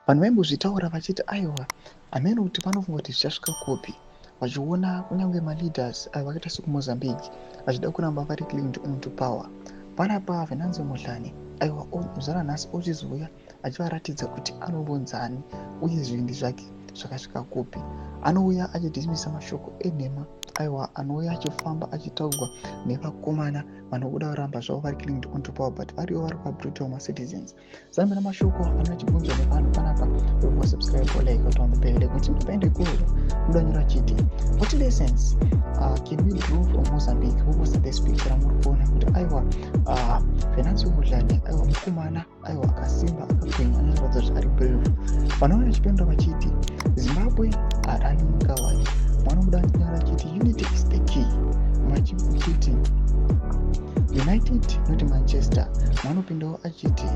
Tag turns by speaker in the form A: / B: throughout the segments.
A: Vanhu vaimbozvitaura vachiti aiwa hamene kuti panofunga kuti zvichasvika kopi, vachiona kunyange maleaders vakaita sekuMozambique vachida kuramba vari clinged onto power. Panapa Venancio Mondlane aiwa zara nhasi ochizouya achivaratidza kuti anombonzani uye zvindi zvake zvakasvika kopi. Anouya achidhisimisa mashoko enhema, aiwa anouya achifamba achitaurwa nevakomana vanobuda varamba zvavo vari clinged onto power but variwo vari kubrutal macitizens. Zambira mashoko anona chibvunzo nevanhu panapa wekuva subscribe or like kuti wambopelele kuti ndipende kuzo mudanyora chiti what lessons can we draw from Mozambique. Kuposta this picture muri kuona kuti aiwa Venancio Mondlane aiwa mukomana aiwa akasimba akagwinya anoratidza kuti ari brave. Vanoona chipendwa vachiti Zimbabwe harani nyika wayo. Vanobuda nyara chiti unity is the key. Machiti United not Manchester. Vanopindawo achiti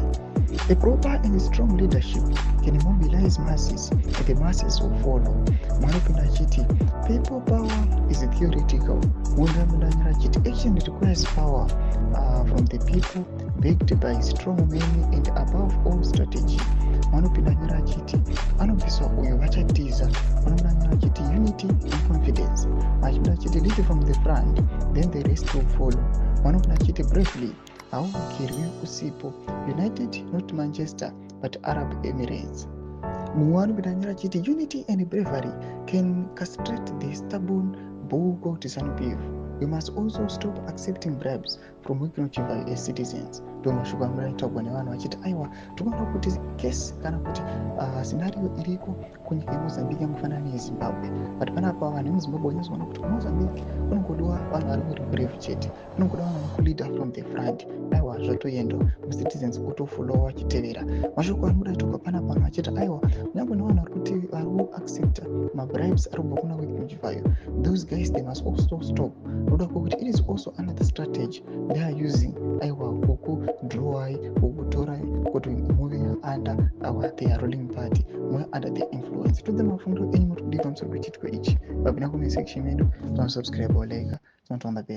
A: a proper and strong leadership can mobilize masses and the masses will follow. Vanopinda achiti people power is theoretical. Mundanyara chiti action requires power from the people backed by strong men and above all strategy. Vanopinda nyara chiti anobviswa uyo vachatiza. Vanopinda nyara chiti unity and confidence. Vachipinda chiti lead from the front then the rest will follow. Vanopinda chiti bravely haugerwi usipo. United not Manchester but Arab Emirates. Mumwe anopinda nyara chiti unity and bravery can castrate the stubborn bull called ZANU-PF. We must also stop accepting bribes from Wigino Chivayo as citizens. Ndomashoko anotaurwa nevanhu vachiti aiwa tinoona kuti kesi kana kuti scenario iriko kunyika yeMozambique yangofanana neyeZimbabwe, but panapa vanhu vemuZimbabwe vanozoona kuti kuMozambique kunongodiwa vanhu vari muri brave chete, kunongoda vanhu vari kuleader from the front. Aiwa zvatoenda mucitizens otofolowa vachitevera mashoko anobuda toka panapa. Vanhu vachiti aiwa nyangwe nevanhu vari kuaccepta mabribes ari kubva kuna Wigino Chivayo, those guys they must also stop. Noda kuti it is also another strategy they are using. Aiwa kukudrowai kukutorai kuti muve under their ruling party, muve under their influence. Tudze mafundo enyu muri kudii pamusoro pechitiko ichi. Vapinda comment section medu, subscribe or like, don't on the bell.